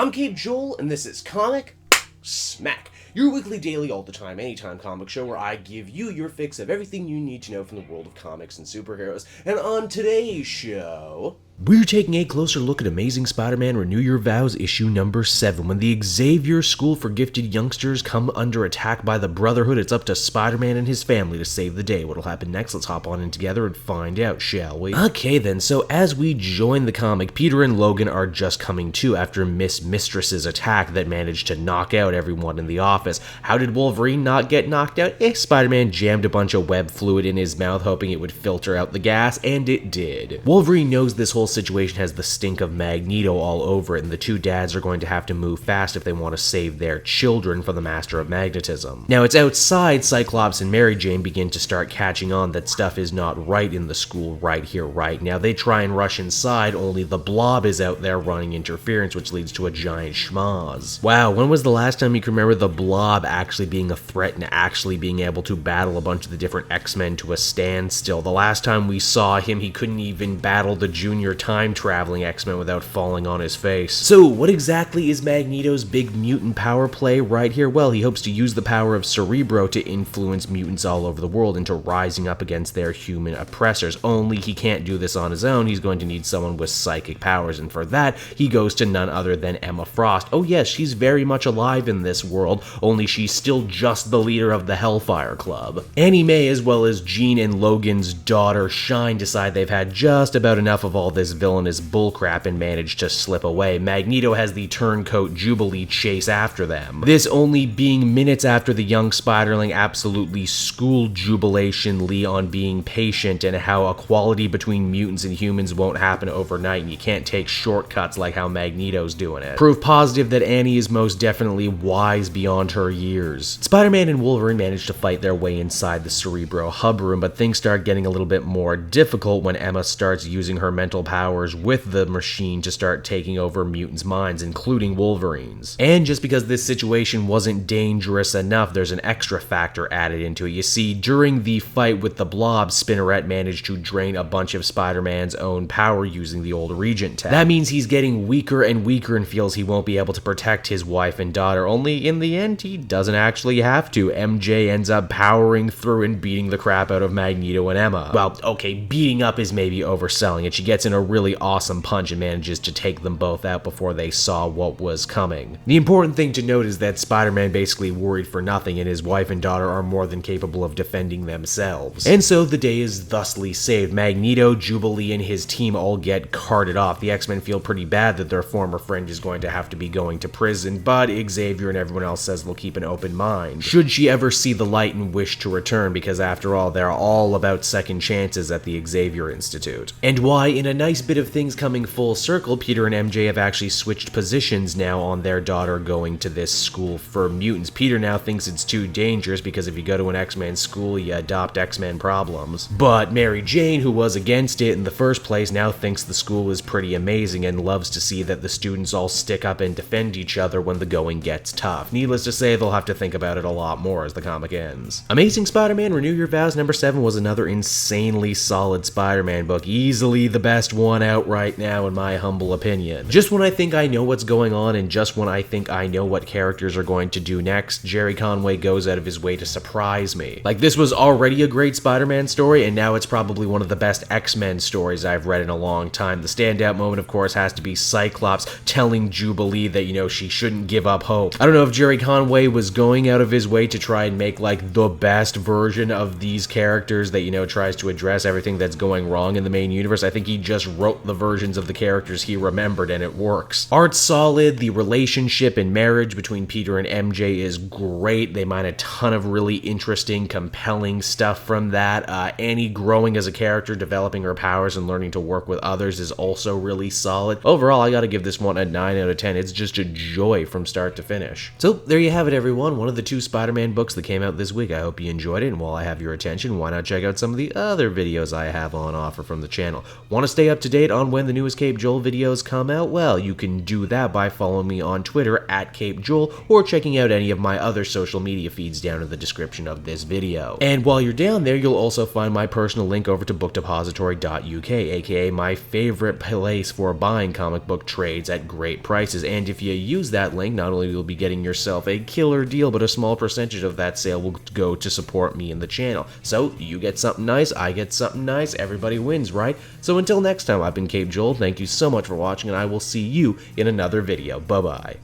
I'm Cape Joel, and this is Comic Smack, your weekly, daily, all the time, anytime comic show where I give you your fix of everything you need to know from the world of comics and superheroes. And on today's show, we're taking a closer look at Amazing Spider-Man Renew Your Vows issue number 7. When the Xavier School for Gifted Youngsters come under attack by the Brotherhood, it's up to Spider-Man and his family to save the day. What'll happen next? Let's hop on in together and find out, shall we? Okay then, so as we join the comic, Peter and Logan are just coming to after Miss Mistress's attack that managed to knock out everyone in the office. How did Wolverine not get knocked out? Spider-Man jammed a bunch of web fluid in his mouth hoping it would filter out the gas, and it did. Wolverine knows this whole situation has the stink of Magneto all over it, and the two dads are going to have to move fast if they want to save their children from the Master of Magnetism. Now it's outside Cyclops and Mary Jane begin to start catching on that stuff is not right in the school right here, right now. They try and rush inside, only the Blob is out there running interference, which leads to a giant schmoz. Wow, when was the last time you can remember the Blob actually being a threat and actually being able to battle a bunch of the different X-Men to a standstill? The last time we saw him, he couldn't even battle the junior time-traveling X-Men without falling on his face. So what exactly is Magneto's big mutant power play right here? Well, he hopes to use the power of Cerebro to influence mutants all over the world into rising up against their human oppressors. Only he can't do this on his own. He's going to need someone with psychic powers, and for that, he goes to none other than Emma Frost. Oh yes, she's very much alive in this world, only she's still just the leader of the Hellfire Club. Annie Mae, as well as Jean and Logan's daughter Shine, decide they've had just about enough of all this villainous bullcrap and manage to slip away. Magneto has the turncoat Jubilee chase after them. This only being minutes after the young Spiderling absolutely schooled Jubilation Lee on being patient and how equality between mutants and humans won't happen overnight and you can't take shortcuts like how Magneto's doing it. Proof positive that Annie is most definitely wise beyond her years. Spider-Man and Wolverine manage to fight their way inside the Cerebro hub room, but things start getting a little bit more difficult when Emma starts using her mental powers with the machine to start taking over mutants' minds, including Wolverine's. And just because this situation wasn't dangerous enough, there's an extra factor added into it. You see, during the fight with the Blob, Spinneret managed to drain a bunch of Spider-Man's own power using the old Regent tech. That means he's getting weaker and weaker and feels he won't be able to protect his wife and daughter, only in the end he doesn't actually have to. MJ ends up powering through and beating the crap out of Magneto and Emma. Well, okay, beating up is maybe overselling it. She gets in a really awesome punch and manages to take them both out before they saw what was coming. The important thing to note is that Spider-Man basically worried for nothing, and his wife and daughter are more than capable of defending themselves. And so the day is thusly saved. Magneto, Jubilee, and his team all get carted off. The X-Men feel pretty bad that their former friend is going to have to be going to prison, but Xavier and everyone else says they'll keep an open mind should she ever see the light and wish to return, because after all, they're all about second chances at the Xavier Institute. And why, in a nice bit of things coming full circle, Peter and MJ have actually switched positions now on their daughter going to this school for mutants. Peter now thinks it's too dangerous because if you go to an X-Men school, you adopt X-Men problems. But Mary Jane, who was against it in the first place, now thinks the school is pretty amazing and loves to see that the students all stick up and defend each other when the going gets tough. Needless to say, they'll have to think about it a lot more as the comic ends. Amazing Spider-Man Renew Your Vows number 7 was another insanely solid Spider-Man book, easily the best one out right now in my humble opinion. Just when I think I know what's going on and just when I think I know what characters are going to do next, Jerry Conway goes out of his way to surprise me. Like, this was already a great Spider-Man story, and now it's probably one of the best X-Men stories I've read in a long time. The standout moment, of course, has to be Cyclops telling Jubilee that, she shouldn't give up hope. I don't know if Jerry Conway was going out of his way to try and make, like, the best version of these characters that, tries to address everything that's going wrong in the main universe. I think he just wrote the versions of the characters he remembered, and it works. Art's solid, the relationship and marriage between Peter and MJ is great. They mine a ton of really interesting, compelling stuff from that. Annie growing as a character, developing her powers and learning to work with others is also really solid. Overall, I gotta give this one a 9 out of 10. It's just a joy from start to finish. So there you have it, everyone. One of the 2 Spider-Man books that came out this week. I hope you enjoyed it, and while I have your attention, why not check out some of the other videos I have on offer from the channel. Want to stay up to date on when the newest Cape Joel videos come out, well, you can do that by following me on Twitter at Cape Joel, or checking out any of my other social media feeds down in the description of this video. And while you're down there, you'll also find my personal link over to bookdepository.uk, aka my favorite place for buying comic book trades at great prices. And if you use that link, not only will you be getting yourself a killer deal, but a small percentage of that sale will go to support me and the channel. So you get something nice, I get something nice, everybody wins, right? So until next time, I've been Cape Joel, thank you so much for watching, and I will see you in another video. Bye-bye.